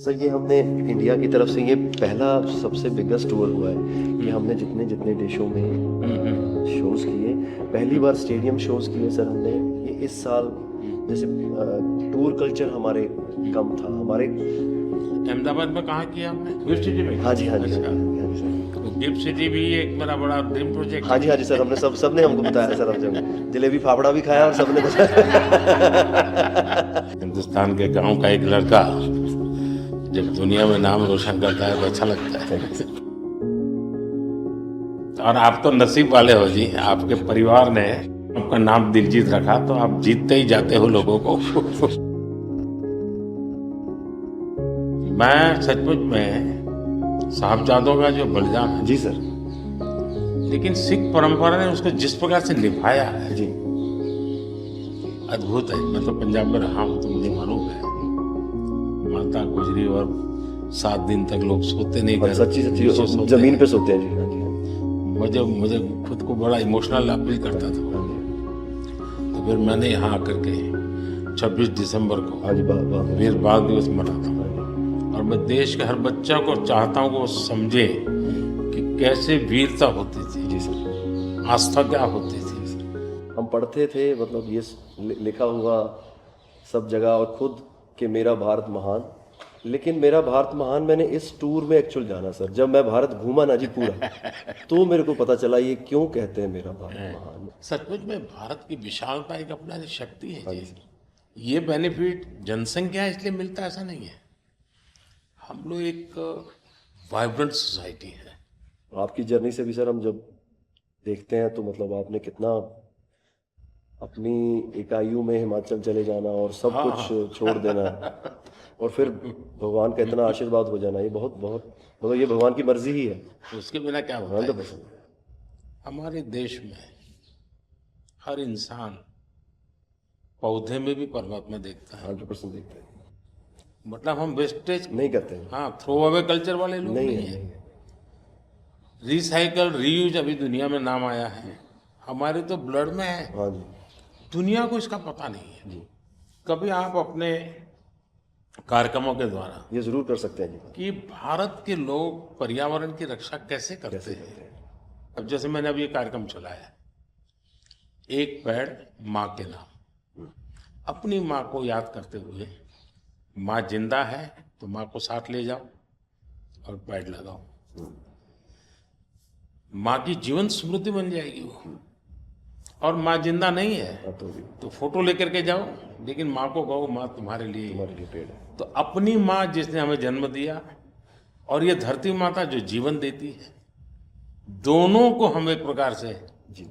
Sir ये हमने India की तरफ से ये पहला सबसे बिगेस्ट टूर हुआ है कि हमने जितने जितने देशों में शोज़ किए, पहली बार स्टेडियम शोज़ किए सर हमने। ये इस साल जैसे टूर कल्चर हमारे कम था हमारे। अहमदाबाद में कहाँ किया हमने? गिफ्ट सिटी में। हाँ जी हाँ जी हाँ अच्छा, जी हाँ जी सर। तो गिफ्ट सिटी भी एक मेरा बड़ा ड्रीम प्रोजेक्ट हाँ है। जी सर, हमने सबने हमको बताया सर, हम जलेबी फाफड़ा भी खाया और सबने बताया। हिंदुस्तान के गांव का एक लड़का जब दुनिया में नाम रोशन करता है तो अच्छा लगता है। और आप तो नसीब वाले हो जी, आपके परिवार ने आपका नाम दिलजीत रखा तो आप जीतते ही जाते हो लोगों को। मैं सचमुच में साहबजादों का जो बलिदान है जी सर। लेकिन सिख परंपरा ने उसको जिस प्रकार से निभाया है जी अद्भुत है। मैं तो पंजाब में रहा हूँ तो मुझे मालूम है, माता गुजरी और 7 दिन तक लोग सोते नहीं और घर, सच्ची नीचे सच्ची सोते जमीन हैं। पे सोते हैं जी। हाँ जी हाँ जी, मुझे खुद को बड़ा इमोशनल अपील करता था। हाँ जी तो फिर मैंने यहाँ आकर के 26 दिसंबर को हाँ जी, बात वीर बाल दिवस मनाता हूँ हाँ जी। और मैं देश के हर बच्चा को चाहता हूँ कि वो समझे कि कैसे वीरता होती थी, जी सर। आस्था क्या होती थी। हम पढ़ते थे मतलब ये लिखा हुआ सब जगह और खुद कि मेरा भारत महान, लेकिन मेरा भारत महान मैंने इस टूर में एक्चुअल जाना सर। जब मैं भारत घूमा ना जी पूरा, तो मेरे को पता चला ये क्यों कहते हैं मेरा भारत महान। सचमुच में भारत की विशालता एक अपना शक्ति है हाँ जी। जी सर। ये बेनिफिट जनसंख्या इसलिए मिलता है ऐसा नहीं है। हम लोग एक वाइब्रेंट सोसाइटी है। आपकी जर्नी से भी सर हम जब देखते हैं तो मतलब आपने कितना अपनी इकाइयों में हिमाचल चले जाना और सब हाँ, कुछ छोड़ देना और फिर भगवान का इतना आशीर्वाद हो जाना, ये बहुत बहुत मतलब ये भगवान की मर्जी ही है। उसके बिना क्या होता है। 100%। हमारे देश में हर इंसान पौधे में भी परमात्मा देखता है। 100% देखते हैं, मतलब हम वेस्टेज नहीं करते हैं। हाँ थ्रो अवे कल्चर वाले लोग नहीं नहीं है है। नहीं है। रिसाइकल रीयूज अभी दुनिया में नाम आया है, हमारे तो ब्लड में है। हाँ जी दुनिया को इसका पता नहीं है। जी, कभी आप अपने कार्यक्रमों के द्वारा ये जरूर कर सकते हैं जी। कि भारत के लोग पर्यावरण की रक्षा कैसे करते कैसे हैं। करते हैं। अब जैसे मैंने अभी ये कार्यक्रम चलाया, एक पेड़ माँ के नाम, अपनी माँ को याद करते हुए, माँ जिंदा है तो माँ को साथ ले जाओ और पेड़ लगाओ। माँ की जीवन स्मृति बन जाएगी वो। और माँ जिंदा नहीं है अब तो भी तो फोटो लेकर के जाओ, लेकिन माँ को कहो माँ तुम्हारे लिए। हमारे लिए पेड़ है। तो अपनी माँ जिसने हमें जन्म दिया और ये धरती माता जो जीवन देती है, दोनों को हम एक प्रकार से जी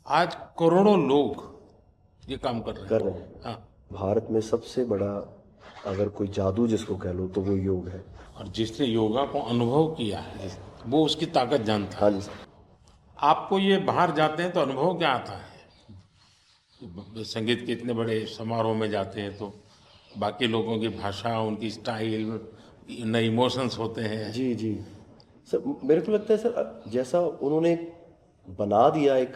आज करोड़ों लोग ये काम कर रहे कर हैं। रहे हैं। हाँ, भारत में सबसे बड़ा अगर कोई जादू जिसको कह लो तो वो योग है। और जिसने योगा को अनुभव किया है वो उसकी ताकत जानता हाँ है। जी सर। आपको ये बाहर जाते हैं तो अनुभव क्या आता है? संगीत के इतने बड़े समारोह में जाते हैं तो बाकी लोगों की भाषा, उनकी स्टाइल, नए इमोशंस होते हैं। जी जी सर, मेरे को लगता है सर जैसा उन्होंने बना दिया एक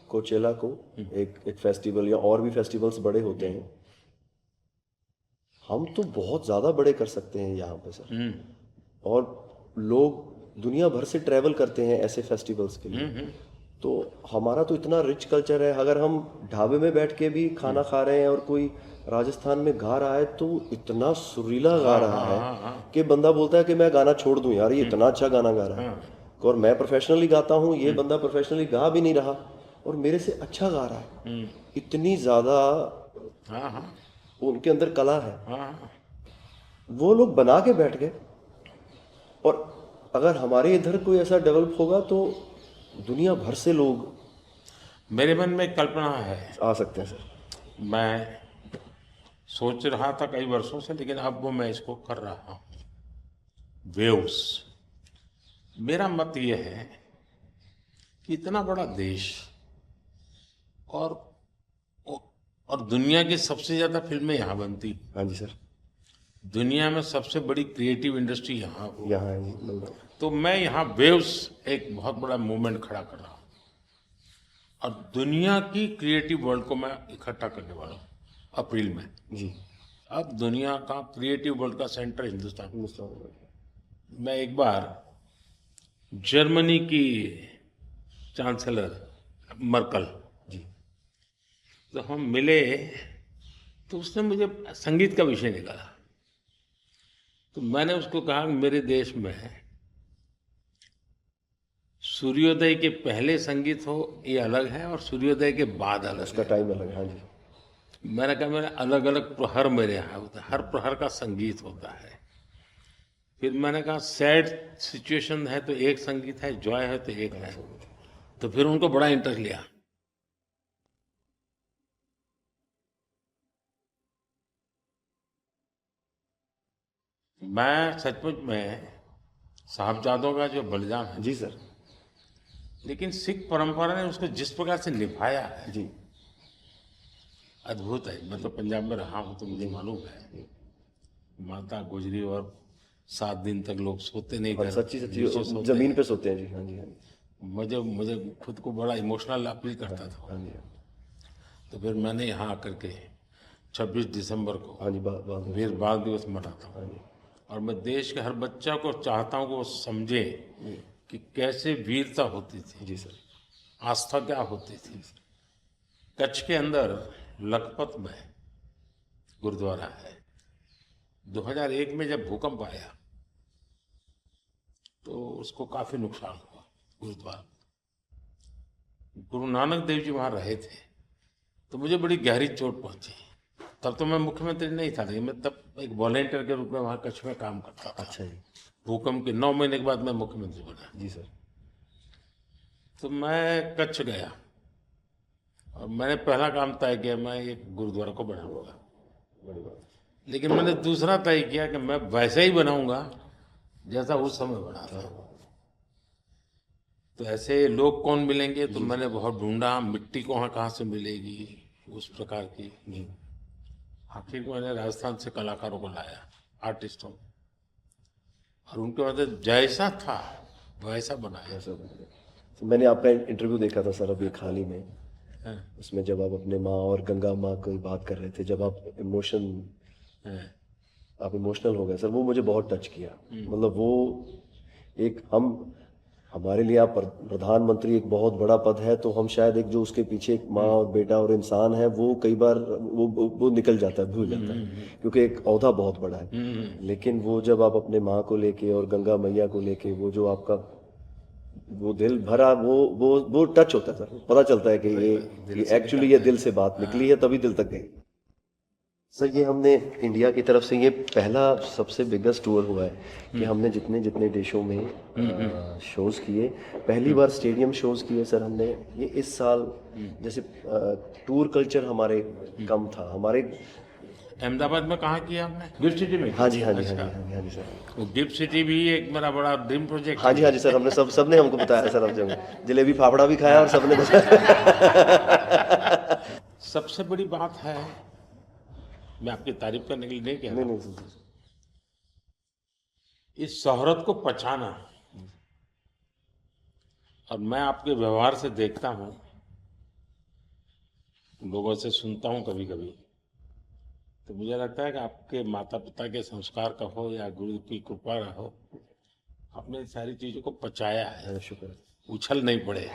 कोचेला को एक फेस्टिवल या और भी फेस्टिवल्स बड़े होते हैं, हम तो बहुत ज़्यादा बड़े कर सकते हैं यहाँ पे सर। और लोग दुनिया भर से ट्रैवल करते हैं ऐसे फेस्टिवल्स के लिए। तो हमारा तो इतना रिच कल्चर है, अगर हम ढाबे में बैठ के भी खाना खा रहे हैं और कोई राजस्थान में गा रहा है तो इतना सुरीला गा रहा है कि बंदा बोलता है कि मैं गाना छोड़ दूं यार, ये इतना अच्छा गाना गा रहा है। और मैं प्रोफेशनली गाता हूँ, ये बंदा प्रोफेशनली गा भी नहीं रहा और मेरे से अच्छा गा रहा है। इतनी ज़्यादा हाँ हाँ उनके अंदर कला है। हाँ। वो लोग बना के बैठ गए और अगर हमारे इधर कोई ऐसा डेवलप होगा तो दुनिया भर से लोग मेरे मन में एक कल्पना है, आ सकते हैं सर। मैं सोच रहा था कई वर्षों से, लेकिन अब वो मैं इसको कर रहा हूँ। वेव्स। मेरा मत ये है कि इतना बड़ा देश और और दुनिया की सबसे ज़्यादा फिल्में यहाँ बनती, हाँ जी सर। दुनिया में सबसे बड़ी क्रिएटिव इंडस्ट्री यहाँ हो, यहाँ है जी मतलब। तो मैं यहाँ वेव्स एक बहुत बड़ा मूवमेंट खड़ा कर रहा हूँ और दुनिया की क्रिएटिव वर्ल्ड को मैं इकट्ठा करने वाला हूँ अप्रैल में। जी अब दुनिया का क्रिएटिव वर्ल्ड का सेंटर हिंदुस्तान। हिंदुस्तान में। मैं एक बार जर्मनी की चांसलर मर्कल, जी तो हम मिले, तो उसने मुझे संगीत का विषय निकाला। तो मैंने उसको कहा कि मेरे देश में सूर्योदय के पहले संगीत हो ये अलग है और सूर्योदय के बाद अलग उसका है। टाइम अलग है। हाँ जी। मैंने कहा मेरे अलग अलग प्रहर मेरे यहाँ होता है, हर प्रहर का संगीत होता है। फिर मैंने कहा सैड सिचुएशन है तो एक संगीत है, जॉय है तो एक है। तो फिर उनको बड़ा इंटरेस्ट लिया। मैं सचमुच में साहबजादों का जो बलिदान है, जी सर। लेकिन सिख परंपरा ने उसको जिस प्रकार से निभाया है, जी अद्भुत है। मैं तो पंजाब में रहा हूँ तो मुझे मालूम है। माता गुजरी और 7 दिन तक लोग सोते नहीं और थे, सच्ची नीचे सच्ची सोते जमीन हैं। पे सोते हैं जी। हाँ जी। हाँ जी। मुझे मुझे खुद को बड़ा इमोशनल अपील करता था। हाँ जी। तो फिर मैंने यहाँ आकर के 26 दिसंबर को हाँ जी। बाद वीर बाल दिवस मनाता हूँ। हाँ जी। और मैं देश के हर बच्चा को चाहता हूँ कि वो समझे कि कैसे वीरता होती थी, जी सर। आस्था क्या होती थी। कच्छ के अंदर लखपत में गुरुद्वारा है। 2001 में जब भूकंप आया तो उसको काफी नुकसान हुआ गुरुद्वारा। गुरु नानक देव जी वहाँ रहे थे, तो मुझे बड़ी गहरी चोट पहुंची। तब तो मैं मुख्यमंत्री नहीं था, लेकिन मैं तब एक वॉलेंटियर के रूप में वहाँ कच्छ में काम करता था। अच्छा जी। भूकंप के 9 महीने के बाद मैं मुख्यमंत्री बना। जी सर। तो मैं कच्छ गया और मैंने पहला काम तय किया, मैं एक गुरुद्वारा को बनाऊंगा। बड़ी बात। लेकिन मैंने दूसरा तय किया कि मैं वैसे ही बनाऊंगा जैसा उस समय बना था। तो ऐसे लोग कौन मिलेंगे, तो मैंने बहुत ढूंढा मिट्टी कहाँ से मिलेगी उस प्रकार की। आखिर में मैंने राजस्थान से कलाकारों को लाया, आर्टिस्टों, और उनके बाद जैसा था वैसा बनाया। ऐसा बन गया। तो मैंने आपका इंटरव्यू देखा था सर अभी हाल ही में। हाँ, उसमें जब आप अपने माँ और गंगा माँ की बात कर रहे थे, जब हाँ, आप इमोशनल हो गए सर, वो मुझे बहुत टच किया। मतलब वो एक हमारे लिए आप प्रधानमंत्री एक बहुत बड़ा पद है, तो हम शायद एक जो उसके पीछे एक माँ और बेटा और इंसान है, वो कई बार वो निकल जाता है, भूल जाता है, क्योंकि एक ओहदा बहुत बड़ा है। लेकिन वो जब आप अपने माँ को लेके और गंगा मैया को लेके, वो जो आपका वो दिल भरा, वो टच होता है सर। पता चलता है कि ये एक्चुअली ये दिल से बात निकली है, तभी दिल तक गई। सर ये हमने इंडिया की तरफ से ये पहला सबसे बिगेस्ट टूर हुआ है कि हमने जितने जितने देशों में शोज किए, पहली बार स्टेडियम शोज किए सर हमने। ये इस साल जैसे टूर कल्चर हमारे कम था हमारे। अहमदाबाद में कहाँ किया आपने? गिफ्ट सिटी में? हाँ जी। हाँ जी। अच्छा। हाँ जी। हाँ जी सर। वो गिफ्ट सिटी भी एक मेरा बड़ा ड्रीम प्रोजेक्ट हाँ जी। हाँ जी सर। हमने सबने हमको बताया सर, अब जब जलेबी फाफड़ा भी खाया और सबने बताया। सबसे बड़ी बात है, मैं आपकी तारीफ करने के लिए नहीं कह रहा, नहीं सर। इस शोहरत को पछाना। और मैं आपके व्यवहार से देखता हूँ, लोगों से सुनता हूँ कभी कभी, तो मुझे लगता है कि आपके माता पिता के संस्कार का हो या गुरु की कृपा का हो, आपने सारी चीजों को पचाया है, शुक्र। उछल नहीं पड़े।